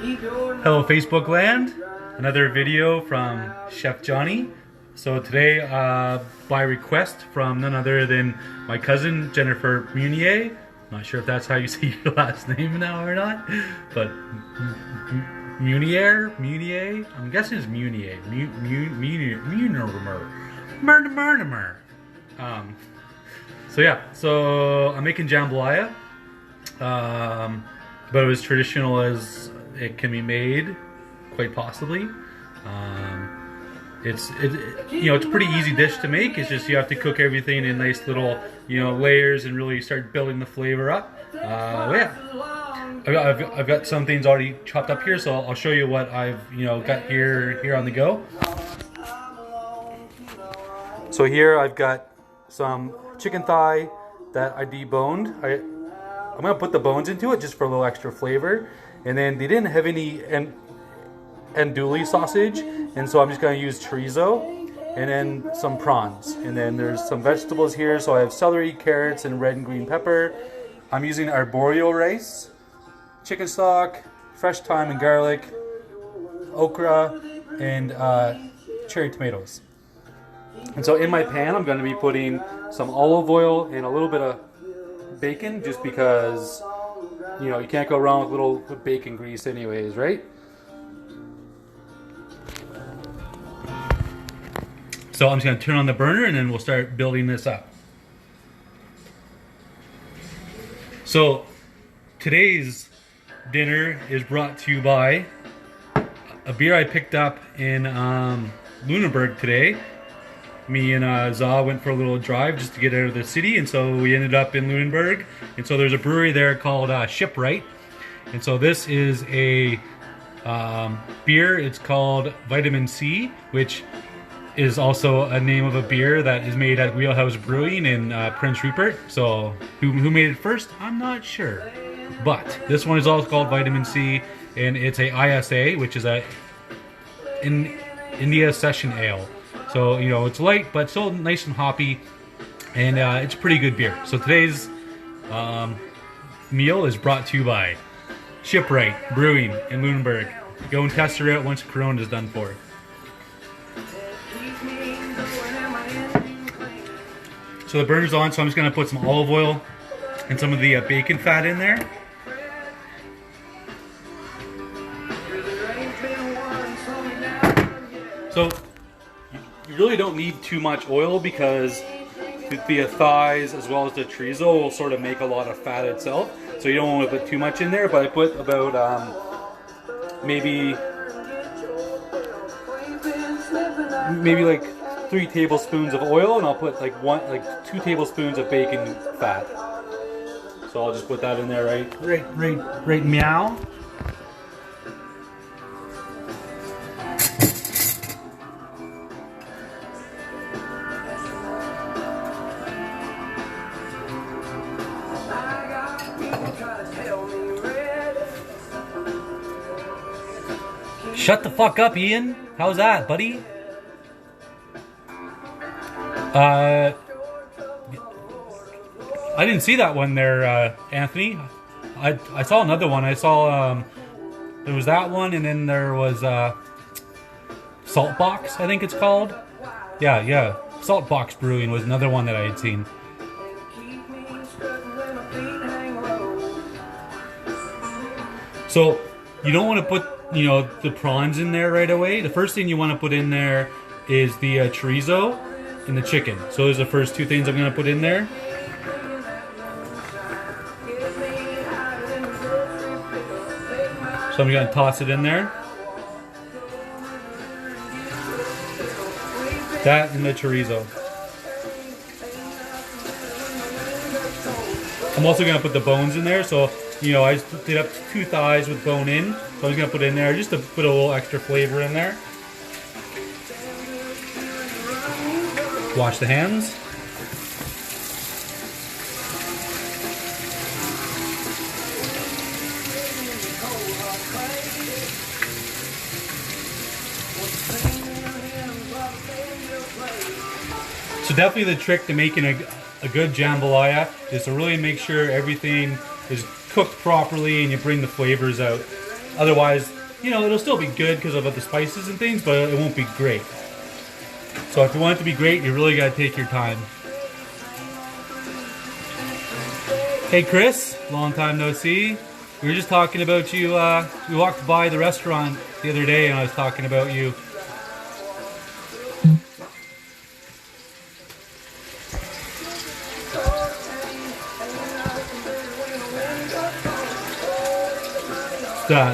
Hello Facebook land, another video from Chef Johnny. So today, by request from none other than my cousin Jennifer Munier, not sure if that's how you say your last name now or not, but Munier, I'm guessing it's Munier, Munier. So yeah, so I'm making jambalaya, but it was traditional as it can be made, quite possibly. It's a pretty easy dish to make. It's just you have to cook everything in nice little layers and really start building the flavor up. Yeah, I've got some things already chopped up here, so I'll show you what I've got here on the go. So here I've got some chicken thigh that I deboned. I'm gonna put the bones into it just for a little extra flavor. And then they didn't have any andouille sausage, and so I'm just gonna use chorizo and then some prawns. And then there's some vegetables here, so I have celery, carrots, and red and green pepper. I'm using arborio rice, chicken stock, fresh thyme and garlic, okra, and cherry tomatoes. And so in my pan, I'm going to be putting some olive oil and a little bit of bacon, just because you can't go wrong with a little bacon grease anyways, right? So I'm just going to turn on the burner and then we'll start building this up. So today's dinner is brought to you by a beer I picked up in Lunenburg today. Me and Za went for a little drive just to get out of the city, and so we ended up in Lunenburg. And so there's a brewery there called Shipwright. And so this is a beer. It's called Vitamin C, which is also a name of a beer that is made at Wheelhouse Brewing in Prince Rupert. So who made it first? I'm not sure. But this one is also called Vitamin C, and it's a ISA, which is a India Session Ale. So, it's light, but still nice and hoppy, and it's a pretty good beer. So today's meal is brought to you by Shipwright Brewing in Lunenburg. Go and test her out once Corona is done for. So the burner's on, so I'm just going to put some olive oil and some of the bacon fat in there. So you really don't need too much oil, because the thighs as well as the chorizo will sort of make a lot of fat itself. So you don't want to put too much in there, but I put about maybe like 3 tablespoons of oil, and I'll put like 2 tablespoons of bacon fat. So I'll just put that in there right meow. Shut the fuck up, Ian. How's that, buddy? I didn't see that one there, Anthony. I saw another one. I saw there was that one, and then there was Salt Box, I think it's called. Yeah. Salt Box Brewing was another one that I had seen. So you don't want to put the prawns in there right away. The first thing you want to put in there is the chorizo and the chicken. So those are the first 2 things I'm going to put in there. So I'm going to toss it in there. That and the chorizo. I'm also going to put the bones in there. So I just did up 2 thighs with bone in. So I'm just going to put it in there just to put a little extra flavor in there. Wash the hands. So definitely the trick to making a good jambalaya is to really make sure everything is cooked properly and you bring the flavors out. Otherwise, you know, it'll still be good because of the spices and things, but it won't be great. So if you want it to be great, you really gotta take your time. Hey Chris, long time no see. We were just talking about you, we walked by the restaurant the other day and I was talking about you.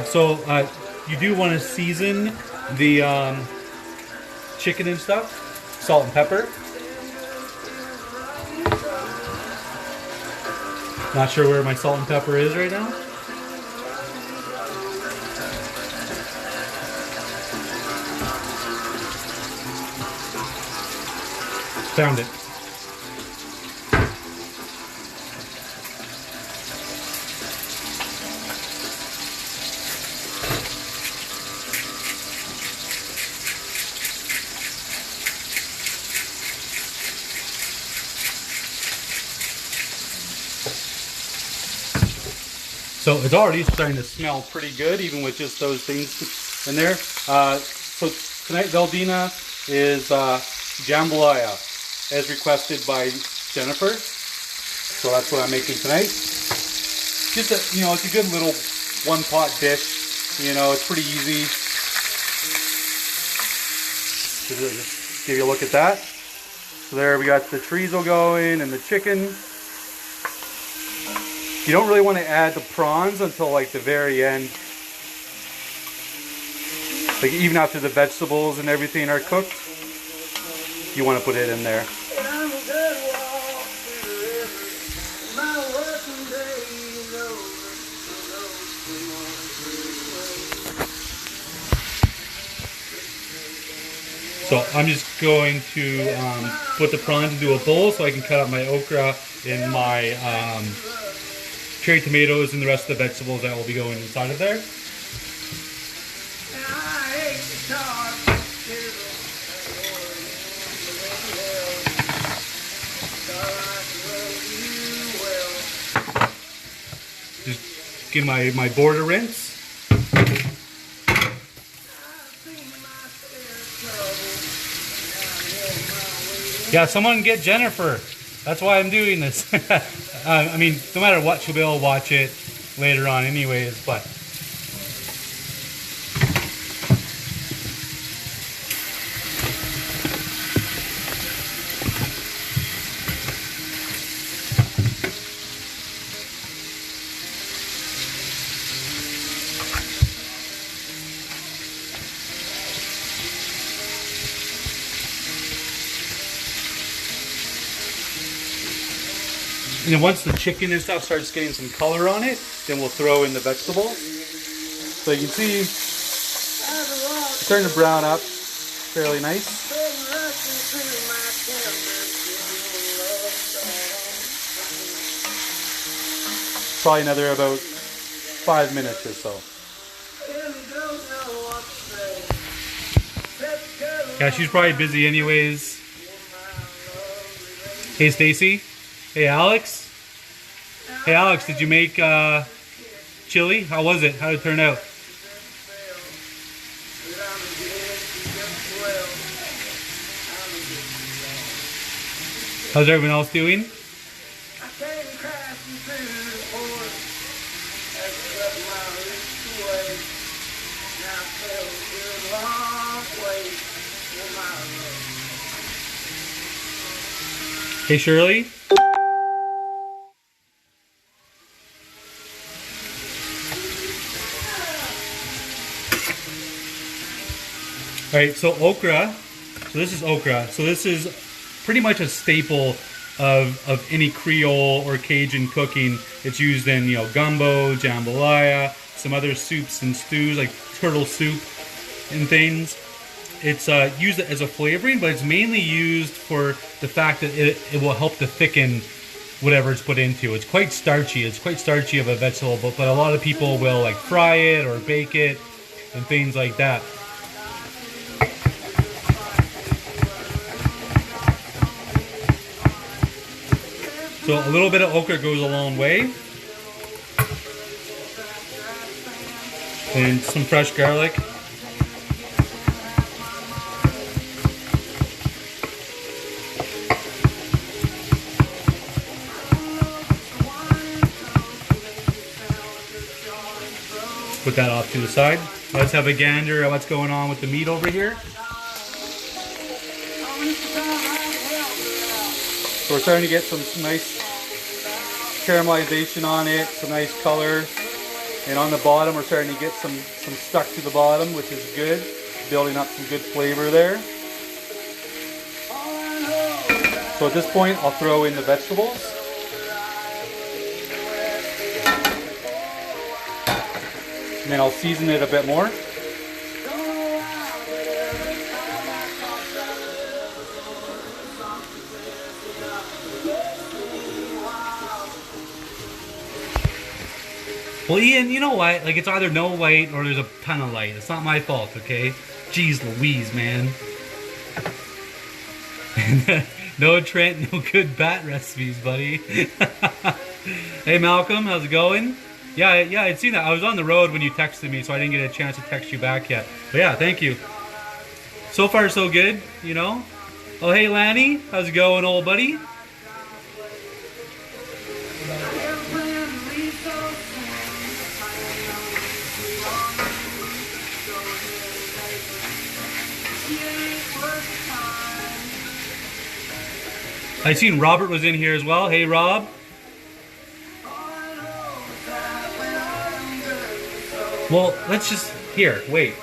So you do want to season the chicken and stuff, salt and pepper. Not sure where my salt and pepper is right now. Found it. So it's already starting to smell pretty good, even with just those things in there. So tonight, Valdina is jambalaya, as requested by Jennifer. So that's what I'm making tonight. Just a, you know, it's a good little one-pot dish. You know, it's pretty easy. Just give you a look at that. So there we got the chorizo going and the chicken. You don't really want to add the prawns until like the very end. Like even after the vegetables and everything are cooked, you want to put it in there. So I'm just going to put the prawns into a bowl so I can cut up my okra and my cherry tomatoes and the rest of the vegetables that will be going inside of there. Just give my board a rinse. Yeah, someone get Jennifer. That's why I'm doing this. I mean, no matter what, she'll be able to watch it later on anyways, but... And then once the chicken and stuff starts getting some color on it, then we'll throw in the vegetables. So you can see it's starting to brown up fairly nice. Probably another about 5 minutes or so. Yeah, she's probably busy anyways. Hey Stacy. Hey Alex. Hey Alex, did you make chili? How was it? How did it turn out? How's everyone else doing? Hey Shirley. Alright, so okra, so this is okra. So this is pretty much a staple of any Creole or Cajun cooking. It's used in, you know, gumbo, jambalaya, some other soups and stews like turtle soup and things. It's used as a flavoring, but it's mainly used for the fact that it will help to thicken whatever it's put into. It's quite starchy. It's quite starchy of a vegetable, but a lot of people will like fry it or bake it and things like that. So a little bit of okra goes a long way. and some fresh garlic. Put that off to the side. Let's have a gander at what's going on with the meat over here. So we're starting to get some nice caramelization on it, some nice color. And on the bottom we're starting to get some stuck to the bottom, which is good. Building up some good flavor there. So at this point I'll throw in the vegetables. And then I'll season it a bit more. Well, Ian, you know what? Like, it's either no light or there's a ton of light. It's not my fault, okay? Jeez Louise, man. No Trent, no good bat recipes, buddy. Hey, Malcolm, how's it going? Yeah, I'd seen that. I was on the road when you texted me, so I didn't get a chance to text you back yet. But yeah, thank you. So far, so good, you know? Oh, hey, Lanny, how's it going, old buddy? I seen Robert was in here as well. Hey, Rob. Well, let's just... Here, wait.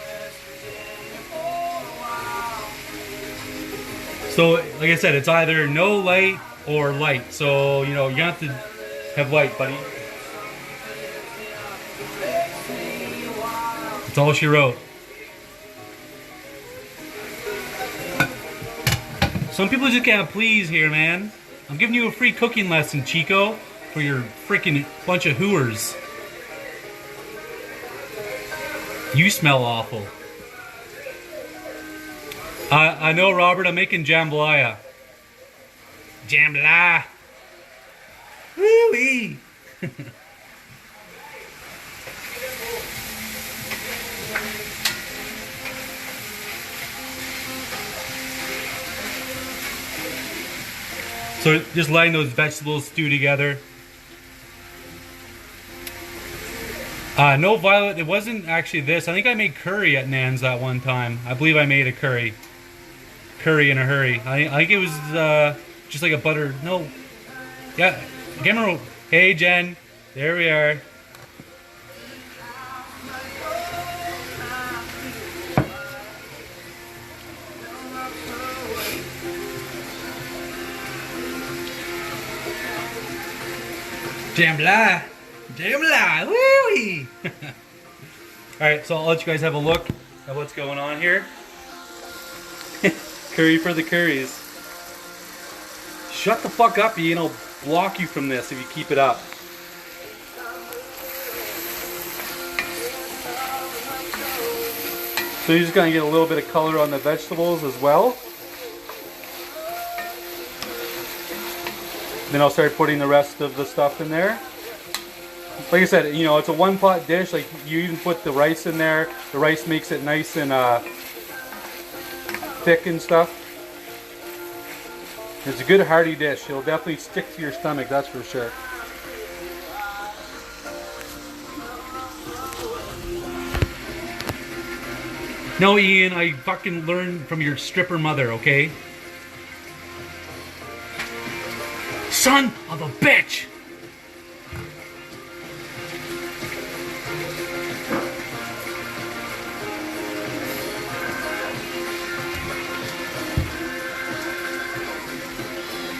So, like I said, it's either no light or light. So, you know, you have to have light, buddy. That's all she wrote. Some people just can't please here, man. I'm giving you a free cooking lesson, Chico, for your freaking bunch of hooers. You smell awful. I know, Robert, I'm making jambalaya. Jambalaya. Woo-wee. So just letting those vegetables stew together. No, Violet, it wasn't actually this. I think I made curry at Nan's that one time. I believe I made a curry. Curry in a hurry. I think it was just like a butter. No. Yeah. I can't remember. Hey, Jen. There we are. Jambalaya. Jambalaya. Woo-wee. Alright, so I'll let you guys have a look at what's going on here. Curry for the curries. Shut the fuck up, Ian. I'll block you from this if you keep it up. So you're just going to get a little bit of color on the vegetables as well. Then I'll start putting the rest of the stuff in there. Like I said, you know, it's a one pot dish. Like, you even put the rice in there. The rice makes it nice and thick and stuff. It's a good hearty dish. It'll definitely stick to your stomach, that's for sure. No, Ian, I fucking learned from your stripper mother, okay? Son of a bitch!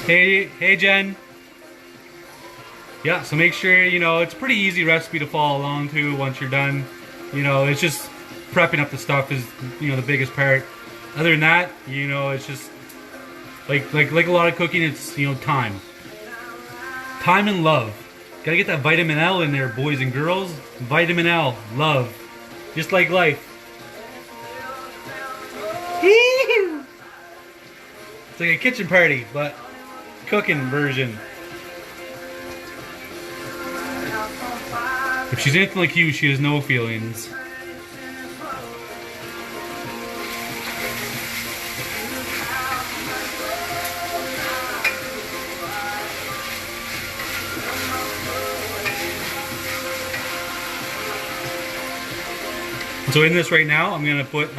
Hey Jen. Yeah, so make sure, you know, it's a pretty easy recipe to follow along to once you're done. You know, it's just prepping up the stuff is, you know, the biggest part. Other than that, you know, it's just like a lot of cooking, it's, you know, time. Time and love. Gotta get that vitamin L in there, boys and girls. Vitamin L, love. Just like life. It's like a kitchen party, but cooking version. If she's anything like you, she has no feelings. So in this right now, I'm gonna put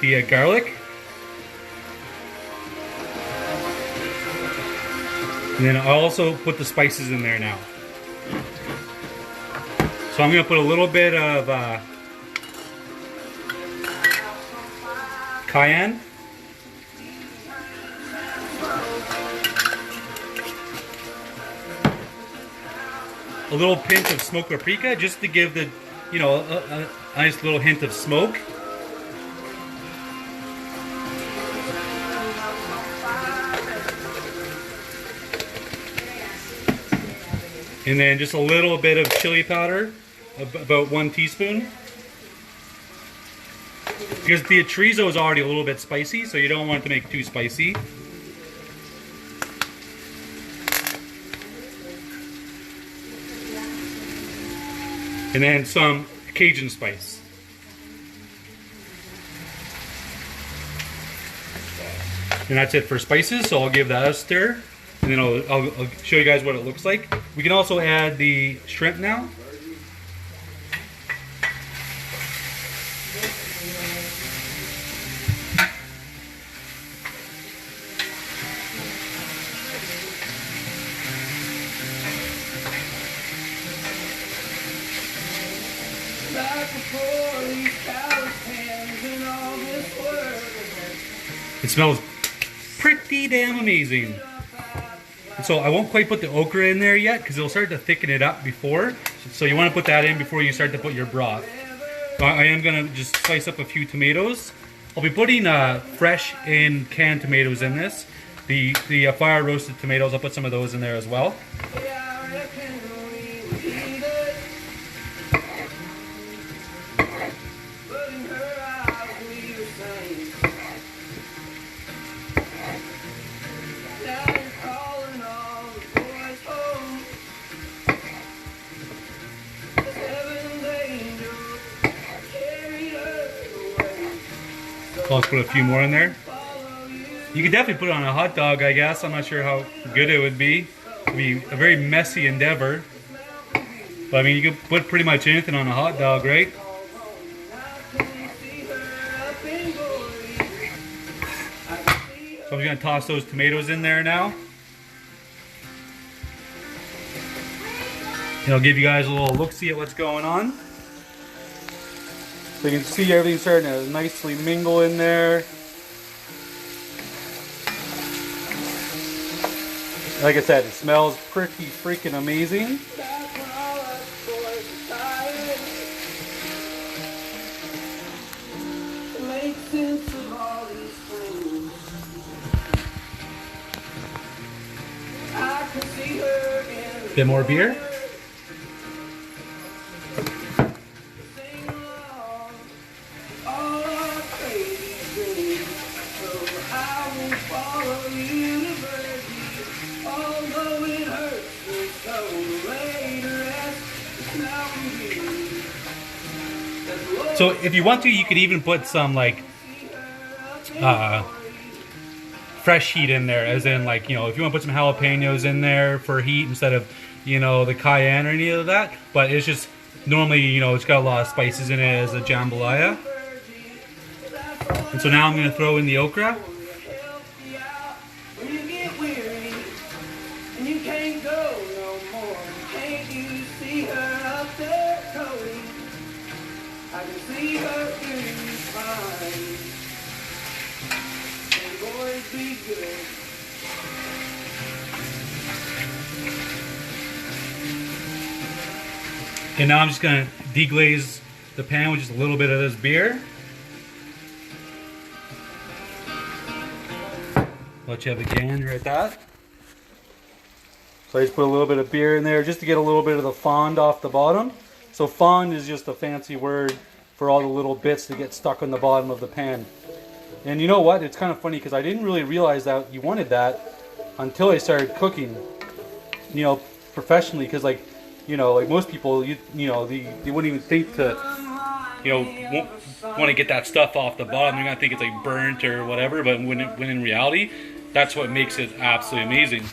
the garlic. And then I'll also put the spices in there now. So I'm gonna put a little bit of cayenne. A little pinch of smoked paprika, just to give the, you know, a nice little hint of smoke. And then just a little bit of chili powder, about 1 teaspoon. Because the chorizo is already a little bit spicy, so you don't want it to make too spicy. And then some Cajun spice. And that's it for spices, so I'll give that a stir. And then I'll show you guys what it looks like. We can also add the shrimp now. It smells pretty damn amazing. And so I won't quite put the okra in there yet because it'll start to thicken it up before. So you want to put that in before you start to put your broth. So I am going to just slice up a few tomatoes. I'll be putting fresh and canned tomatoes in this. The fire roasted tomatoes, I'll put some of those in there as well. So let's put a few more in there. You could definitely put it on a hot dog, I guess. I'm not sure how good it would be. It would be a very messy endeavor. But I mean, you could put pretty much anything on a hot dog, right? So I'm going to toss those tomatoes in there now. And I'll give you guys a little look-see at what's going on. So you can see everything starting to nicely mingle in there. Like I said, it smells pretty freaking amazing. Bit more beer. So if you want to, you could even put some like fresh heat in there, as in like, you know, if you want to put some jalapenos in there for heat instead of, you know, the cayenne or any of that. But it's just normally, you know, it's got a lot of spices in it as a jambalaya. And so now I'm going to throw in the okra. I can see her doing fine, and boys be good. And now I'm just going to deglaze the pan with just a little bit of this beer. Let you have a gander at that. So I just put a little bit of beer in there just to get a little bit of the fond off the bottom. So fond is just a fancy word for all the little bits that get stuck on the bottom of the pan. And you know what? It's kind of funny because I didn't really realize that you wanted that until I started cooking, you know, professionally. Because like, you know, like most people, you know, they wouldn't even think to, you know, want to get that stuff off the bottom. They're gonna think it's like burnt or whatever. But when in reality, that's what makes it absolutely amazing.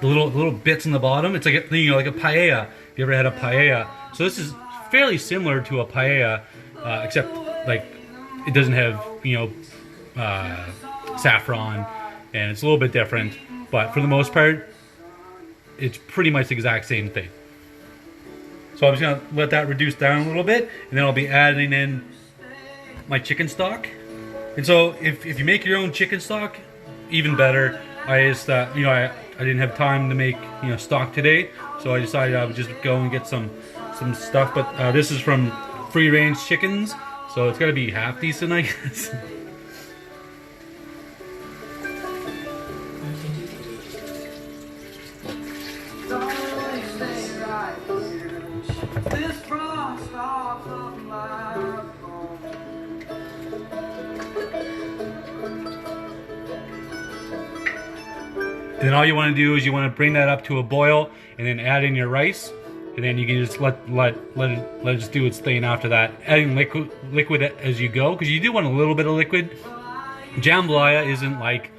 The little bits in the bottom. It's like a, you know, like a paella. If you ever had a paella, so this is fairly similar to a paella, except like it doesn't have, you know, saffron, and it's a little bit different. But for the most part, it's pretty much the exact same thing. So I'm just gonna let that reduce down a little bit, and then I'll be adding in my chicken stock. And so if you make your own chicken stock, even better. I just you know, I didn't have time to make, you know, stock today, so I decided I would just go and get some stuff. But this is from free range chickens, so it's gotta be half decent, I guess. This frost off of my bones. And then all you want to do is you want to bring that up to a boil, and then add in your rice, and then you can just let it just do its thing after that. Adding liquid as you go, because you do want a little bit of liquid. Jambalaya isn't like,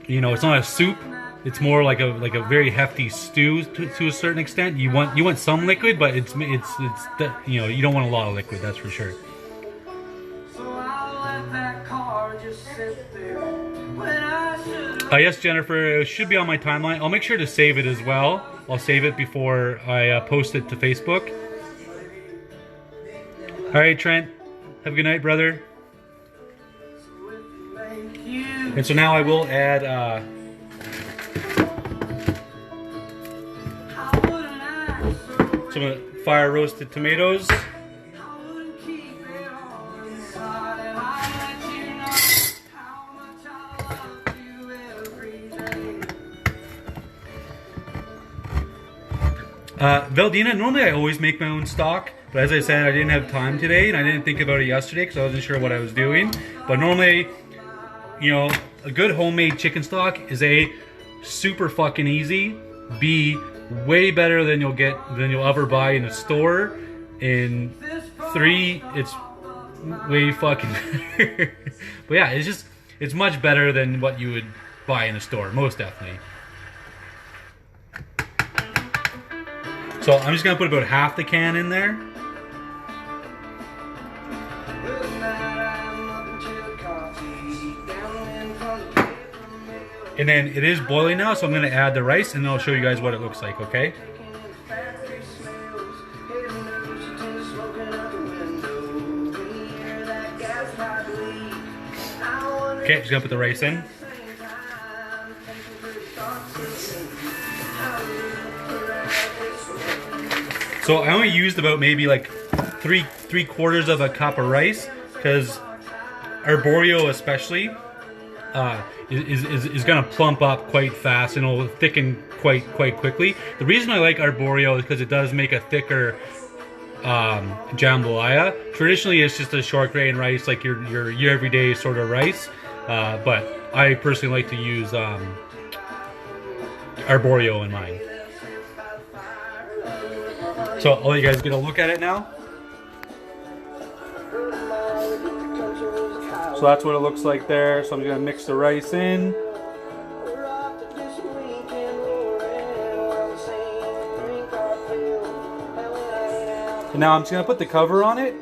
you know, it's not a soup. It's more like a very hefty stew to a certain extent. You want some liquid, but it's you know, you don't want a lot of liquid. That's for sure. So I'll let that car just sit there when I should. Yes, Jennifer, it should be on my timeline. I'll make sure to save it as well. I'll save it before I post it to Facebook. All right, Trent. Have a good night, brother. And so now I will add some of the fire roasted tomatoes. Veldina, normally I always make my own stock, but as I said, I didn't have time today, and I didn't think about it yesterday because I wasn't sure what I was doing. But normally, you know, a good homemade chicken stock is A, super fucking easy, B, way better than you'll ever buy in a store, and 3, it's way fucking better. But yeah, it's much better than what you would buy in a store, most definitely. So I'm just gonna put about half the can in there. And then it is boiling now, so I'm gonna add the rice, and then I'll show you guys what it looks like, okay? Okay, just gonna put the rice in. So I only used about maybe like three quarters of a cup of rice, because arborio especially is gonna plump up quite fast, and it'll thicken quite quickly. The reason I like arborio is because it does make a thicker jambalaya. Traditionally, it's just a short grain rice, like your everyday sort of rice, but I personally like to use arborio in mine. So I'll let you guys get a look at it now. So that's what it looks like there. So I'm just gonna mix the rice in. And now I'm just gonna put the cover on it,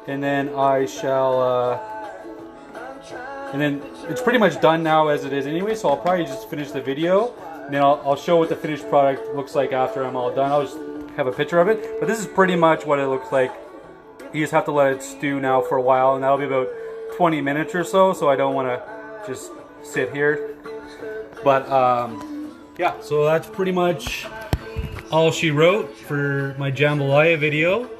and then I shall, and then it's pretty much done now as it is anyway, so I'll probably just finish the video, and then I'll show what the finished product looks like after I'm all done. I'll just have a picture of it, but this is pretty much what it looks like. You just have to let it stew now for a while, and that'll be about 20 minutes or so, so I don't want to just sit here. But yeah, so that's pretty much all she wrote for my jambalaya video.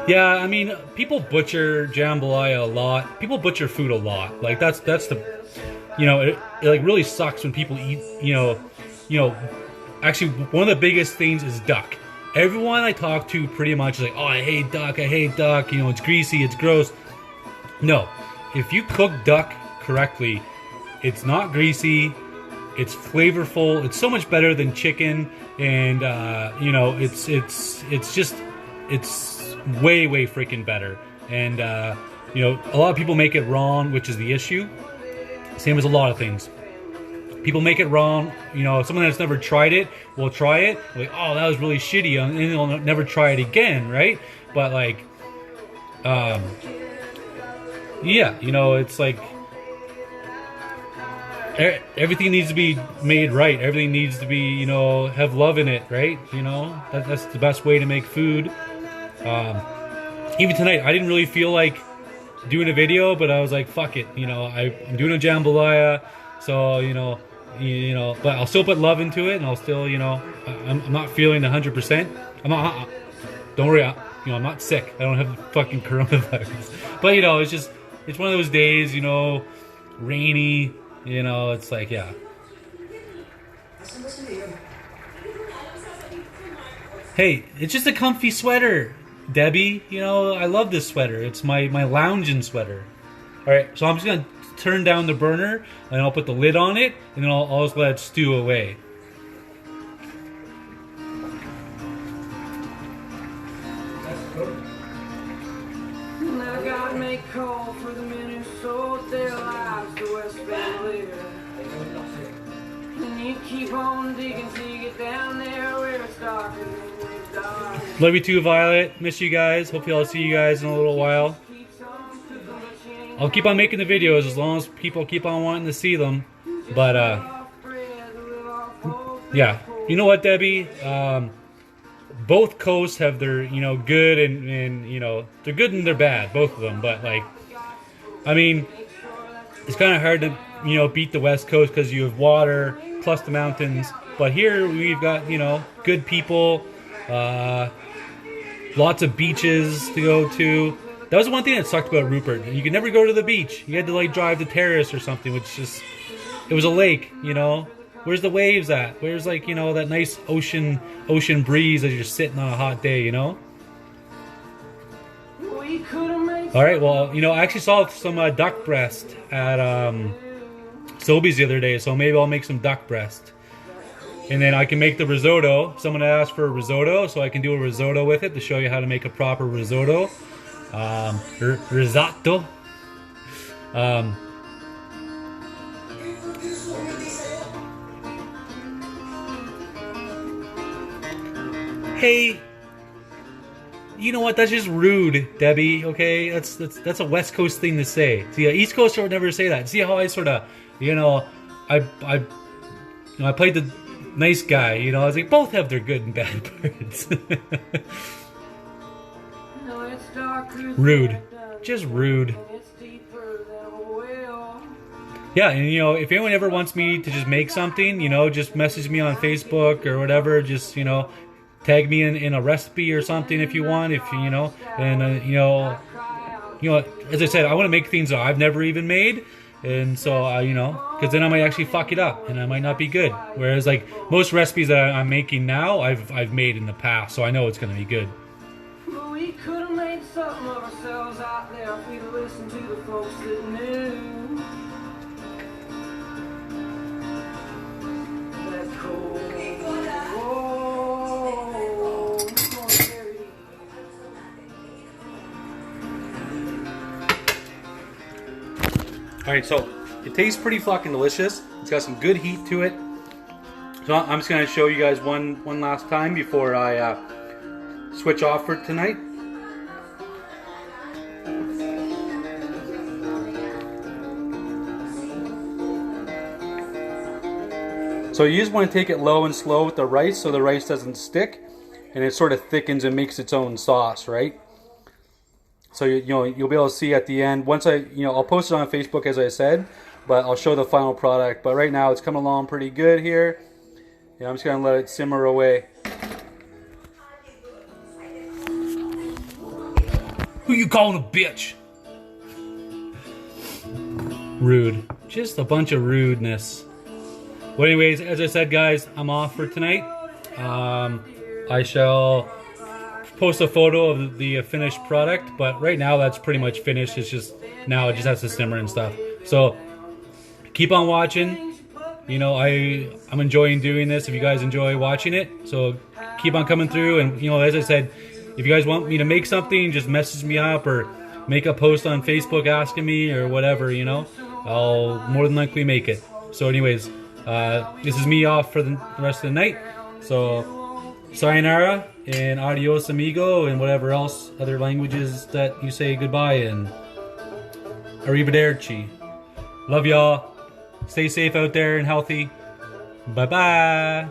Yeah, I mean, people butcher jambalaya a lot. People butcher food a lot. Like that's the, you know, it like really sucks when people eat, you know, actually one of the biggest things is duck. Everyone I talk to pretty much is like, oh, I hate duck, you know, it's greasy, it's gross. No, if you cook duck correctly, it's not greasy, it's flavorful, it's so much better than chicken, and you know, it's just, it's way freaking better. And you know, a lot of people make it wrong, which is the issue. Same as a lot of things. people make it wrong. You know, someone that's never tried it will try it. Like, oh, that was really shitty, and they'll never try it again, right? But like, yeah, you know, it's like everything needs to be made right. Everything needs to be, you know, have love in it, right? You know, that's the best way to make food. Even tonight, I didn't really feel like doing a video, but I was like, fuck it, you know, I'm doing a jambalaya, so you know, but I'll still put love into it, and I'll still, you know, I'm not feeling 100%. I'm not. Don't worry, you know, I'm not sick. I don't have the fucking coronavirus. But you know, it's one of those days, you know, rainy. You know, it's like, yeah. Hey, it's just a comfy sweater, Debbie. You know, I love this sweater. It's my lounging sweater. All right, so I'm just gonna turn down the burner, and I'll put the lid on it, and then I'll just let it stew away. I gotta make call for the men who sold their lives to West Valley. And you keep on digging till you get down there where it's darker than the dark. Love you too, Violet. Miss you guys. Hopefully I'll see you guys in a little while. I'll keep on making the videos as long as people keep on wanting to see them. But yeah, you know what, Debbie? Both coasts have their, you know, good and you know, they're good and they're bad, both of them. But like, I mean, it's kind of hard to, you know, beat the West Coast because you have water plus the mountains. But here we've got, you know, good people, lots of beaches to go to. That was the one thing that sucked about Rupert. You could never go to the beach. You had to like drive to Terrace or something, which just, it was a lake, you know. Where's the waves at? Where's, like, you know, that nice ocean breeze as you're sitting on a hot day, you know? All right, well, you know, I actually saw some duck breast at Sobeys the other day, so maybe I'll make some duck breast. And then I can make the risotto. Someone asked for a risotto, so I can do a risotto with it to show you how to make a proper risotto. Risotto. Hey, you know what? That's just rude, Debbie. Okay, that's a West Coast thing to say. See, East Coast would never say that. See how I sort of, you know, I played the nice guy. You know, I was like, both have their good and bad parts. Rude, just rude. Yeah, and you know, if anyone ever wants me to just make something, you know, just message me on Facebook or whatever. Just, you know, tag me in a recipe or something if you want, if you know, and you know, as I said, I want to make things that I've never even made, and so you know, because then I might actually fuck it up and I might not be good. Whereas like most recipes that I'm making now, I've made in the past, so I know it's gonna be good. We could have made something of ourselves out there if we'd listened to the folks that knew. That cold. Alright, so it tastes pretty fucking delicious. It's got some good heat to it. So I'm just going to show you guys one last time before I switch off for tonight. So you just want to take it low and slow with the rice so the rice doesn't stick and it sort of thickens and makes its own sauce, right? So you'll be able to see at the end. Once I'll post it on Facebook as I said, but I'll show the final product. But right now it's coming along pretty good here. I'm just gonna let it simmer away. Who you calling a bitch? Rude. Just a bunch of rudeness. Well, anyways, as I said, guys, I'm off for tonight. I shall post a photo of the finished product, but right now that's pretty much finished. It's just now it just has to simmer and stuff. So keep on watching. You know, I'm enjoying doing this. If you guys enjoy watching it, so keep on coming through. And you know, as I said, if you guys want me to make something, just message me up or make a post on Facebook asking me or whatever. You know, I'll more than likely make it. So anyways, This is me off for the rest of the night. So, sayonara and adios amigo and whatever else other languages that you say goodbye in. Arrivederci. Love y'all. Stay safe out there and healthy. Bye bye.